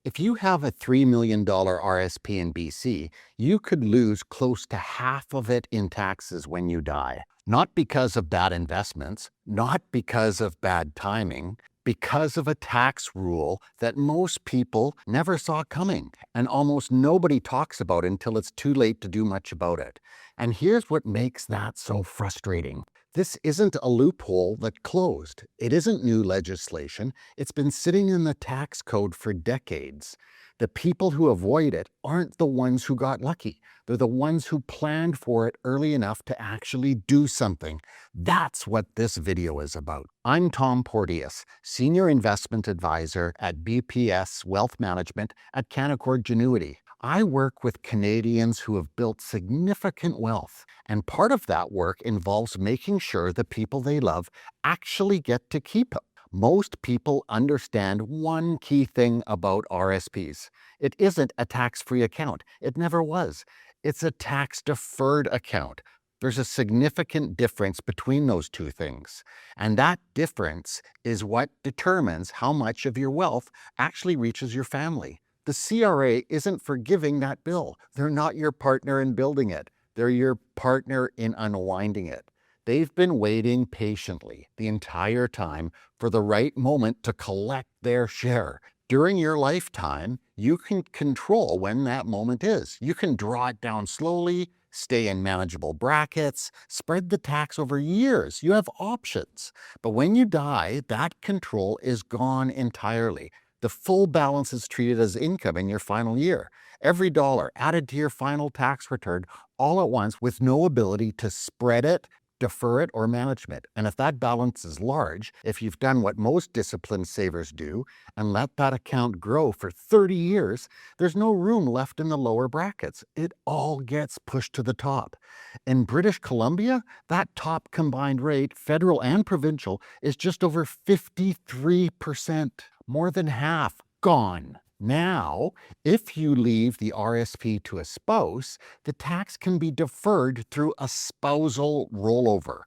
If you have a $3 million RSP in BC, you could lose close to half of it in taxes when you die. Not because of bad investments, not because of bad timing, because of a tax rule that most people never saw coming and almost nobody talks about until it's too late to do much about it. And here's what makes that so frustrating. This isn't a loophole that closed. It isn't new legislation. It's been sitting in the tax code for decades. The people who avoid it aren't the ones who got lucky. They're the ones who planned for it early enough to actually do something. That's what this video is about. I'm Tom Porteous, Senior Investment Advisor at BPS Wealth Management at Canaccord Genuity. I work with Canadians who have built significant wealth, and part of that work involves making sure the people they love actually get to keep it. Most people understand one key thing about RSPs. It isn't a tax-free account. It never was. It's a tax-deferred account. There's a significant difference between those two things. And that difference is what determines how much of your wealth actually reaches your family. The CRA isn't forgiving that bill. They're not your partner in building it. They're your partner in unwinding it. They've been waiting patiently the entire time for the right moment to collect their share. During your lifetime, you can control when that moment is. You can draw it down slowly, stay in manageable brackets, spread the tax over years. You have options. But when you die, that control is gone entirely. The full balance is treated as income in your final year. Every dollar added to your final tax return all at once with no ability to spread it, defer it, or manage it. And if that balance is large, if you've done what most disciplined savers do and let that account grow for 30 years, there's no room left in the lower brackets. It all gets pushed to the top. In British Columbia, that top combined rate, federal and provincial, is just over 53%. More than half gone. Now, if you leave the RSP to a spouse, the tax can be deferred through a spousal rollover.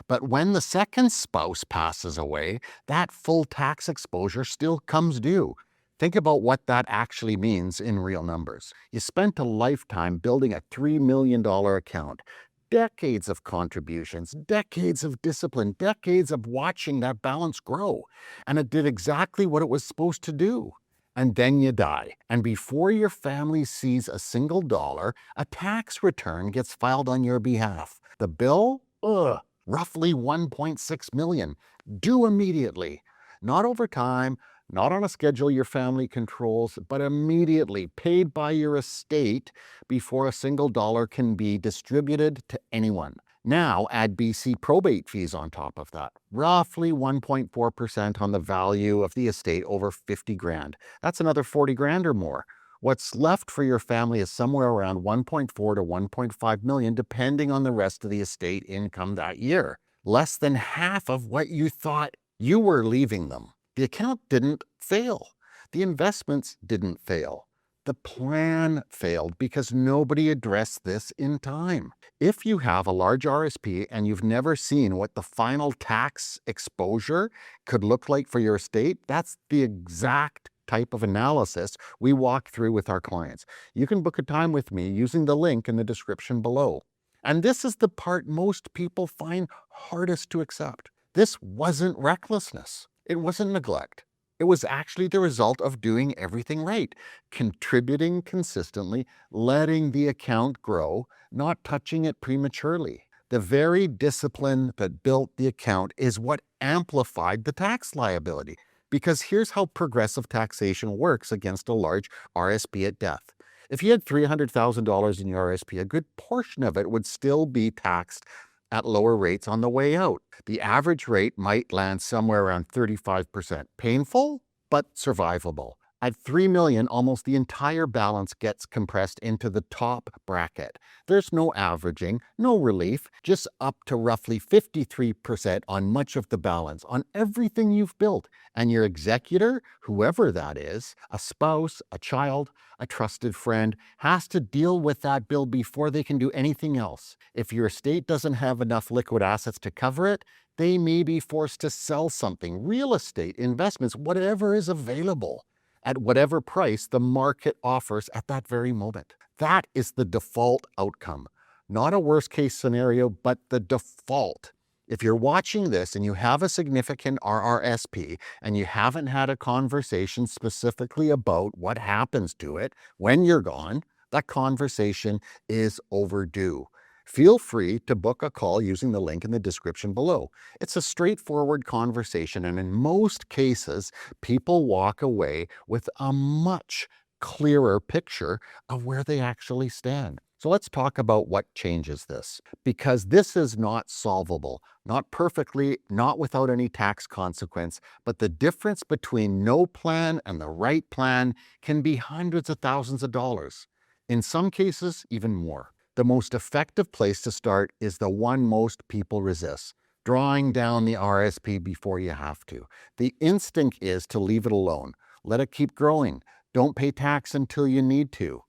But when the second spouse passes away, that full tax exposure still comes due. Think about what that actually means in real numbers. You spent a lifetime building a $3 million account. Decades of contributions, decades of discipline, decades of watching that balance grow. And it did exactly what it was supposed to do. And then you die. And before your family sees a single dollar, a tax return gets filed on your behalf. The bill? Roughly $1.6 million. Due immediately. Not over time, not on a schedule your family controls, but immediately paid by your estate before a single dollar can be distributed to anyone. Now add BC probate fees on top of that, roughly 1.4% on the value of the estate over 50 grand. That's another 40 grand or more. What's left for your family is somewhere around 1.4 to 1.5 million, depending on the rest of the estate income that year. Less than half of what you thought you were leaving them. The account didn't fail. The investments didn't fail. The plan failed because nobody addressed this in time. If you have a large RSP and you've never seen what the final tax exposure could look like for your estate, that's the exact type of analysis we walk through with our clients. You can book a time with me using the link in the description below. And this is the part most people find hardest to accept. This wasn't recklessness. It wasn't neglect. It was actually the result of doing everything right, contributing consistently, letting the account grow, not touching it prematurely. The very discipline that built the account is what amplified the tax liability. Because here's how progressive taxation works against a large RSP at death. If you had $300,000 in your RSP, a good portion of it would still be taxed at lower rates on the way out. The average rate might land somewhere around 35%. Painful, but survivable. At $3 million, almost the entire balance gets compressed into the top bracket. There's no averaging, no relief, just up to roughly 53% on much of the balance, on everything you've built. And your executor, whoever that is, a spouse, a child, a trusted friend, has to deal with that bill before they can do anything else. If your estate doesn't have enough liquid assets to cover it, they may be forced to sell something, real estate, investments, whatever is available. at whatever price the market offers at that very moment. That is the default outcome. Not a worst case scenario, but the default. If you're watching this and you have a significant RRSP and you haven't had a conversation specifically about what happens to it when you're gone, that conversation is overdue. Feel free to book a call using the link in the description below. It's a straightforward conversation, and in most cases, people walk away with a much clearer picture of where they actually stand. So let's talk about what changes this, because this is not solvable, not perfectly, not without any tax consequence, but the difference between no plan and the right plan can be hundreds of thousands of dollars. In some cases, even more. The most effective place to start is the one most people resist: drawing down the RSP before you have to. The instinct is to leave it alone. Let it keep growing. Don't pay tax until you need to.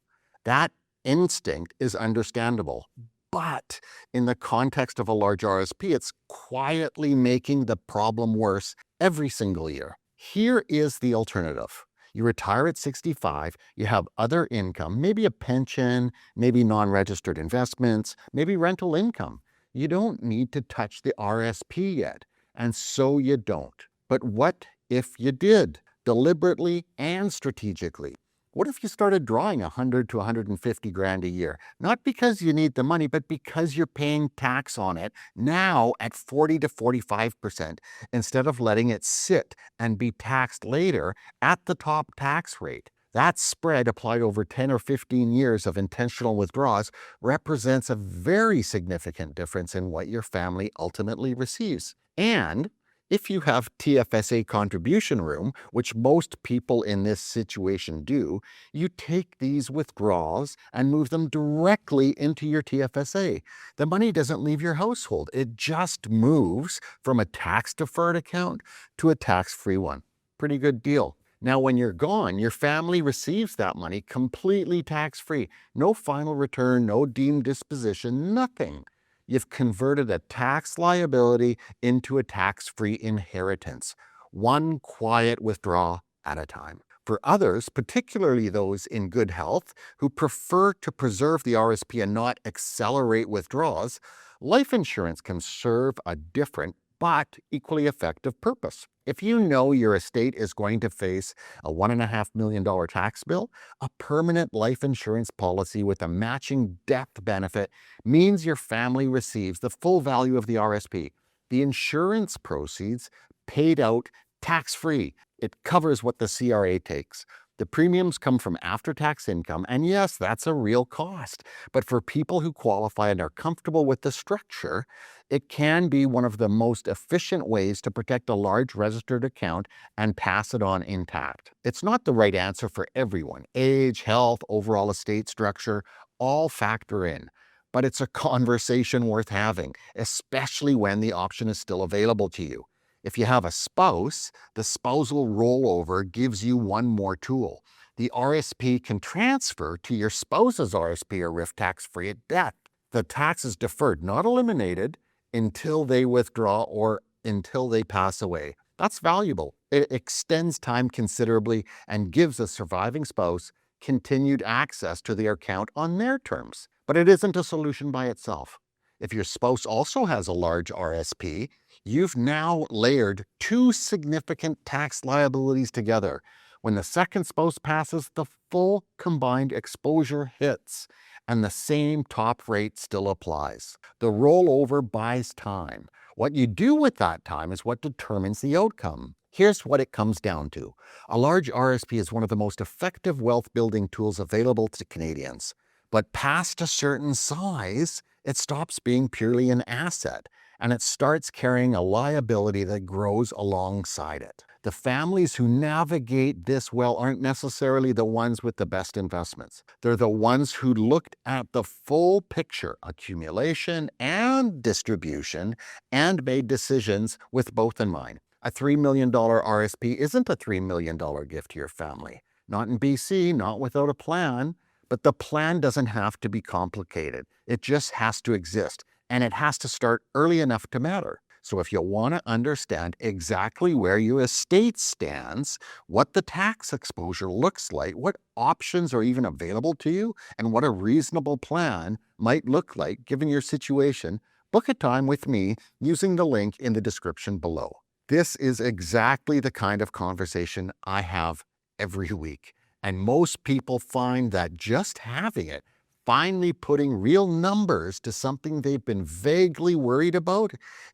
That instinct is understandable. But in the context of a large RSP, it's quietly making the problem worse every single year. Here is the alternative. You retire at 65, you have other income, maybe a pension, maybe non-registered investments, maybe rental income. You don't need to touch the RSP yet, and so you don't. But what if you did, deliberately and strategically? What if you started drawing 100 to 150 grand a year? Not because you need the money, but because you're paying tax on it now at 40 to 45%, instead of letting it sit and be taxed later at the top tax rate. That spread applied over 10 or 15 years of intentional withdrawals represents a very significant difference in what your family ultimately receives. And if you have TFSA contribution room, which most people in this situation do, you take these withdrawals and move them directly into your TFSA. The money doesn't leave your household. It just moves from a tax-deferred account to a tax-free one. Pretty good deal. Now, when you're gone, your family receives that money completely tax-free. No final return, no deemed disposition, nothing. You've converted a tax liability into a tax-free inheritance, one quiet withdrawal at a time. For others, particularly those in good health who prefer to preserve the RSP and not accelerate withdrawals, life insurance can serve a different but equally effective purpose. If you know your estate is going to face a $1.5 million tax bill, a permanent life insurance policy with a matching death benefit means your family receives the full value of the RSP. The insurance proceeds paid out tax-free. It covers what the CRA takes. The premiums come from after-tax income, and yes, that's a real cost. But for people who qualify and are comfortable with the structure, it can be one of the most efficient ways to protect a large registered account and pass it on intact. It's not the right answer for everyone. Age, health, overall estate structure, all factor in. But it's a conversation worth having, especially when the option is still available to you. If you have a spouse, the spousal rollover gives you one more tool. The RSP can transfer to your spouse's RSP or RIF tax-free at death. The tax is deferred, not eliminated, until they withdraw or until they pass away. That's valuable. It extends time considerably and gives a surviving spouse continued access to their account on their terms. But it isn't a solution by itself. If your spouse also has a large RSP, you've now layered two significant tax liabilities together. When the second spouse passes, the full combined exposure hits, and the same top rate still applies. The rollover buys time. What you do with that time is what determines the outcome. Here's what it comes down to. A large RSP is one of the most effective wealth-building tools available to Canadians. But past a certain size, it stops being purely an asset, and it starts carrying a liability that grows alongside it. The families who navigate this well aren't necessarily the ones with the best investments. They're the ones who looked at the full picture, accumulation and distribution, and made decisions with both in mind. A $3 million RSP isn't a $3 million gift to your family. Not in BC, not without a plan. But the plan doesn't have to be complicated. It just has to exist, and it has to start early enough to matter. So if you want to understand exactly where your estate stands, what the tax exposure looks like, what options are even available to you, and what a reasonable plan might look like given your situation, book a time with me using the link in the description below. This is exactly the kind of conversation I have every week. And most people find that just having it, finally putting real numbers to something they've been vaguely worried about,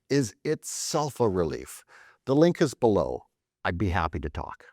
is itself a relief. The link is below. I'd be happy to talk.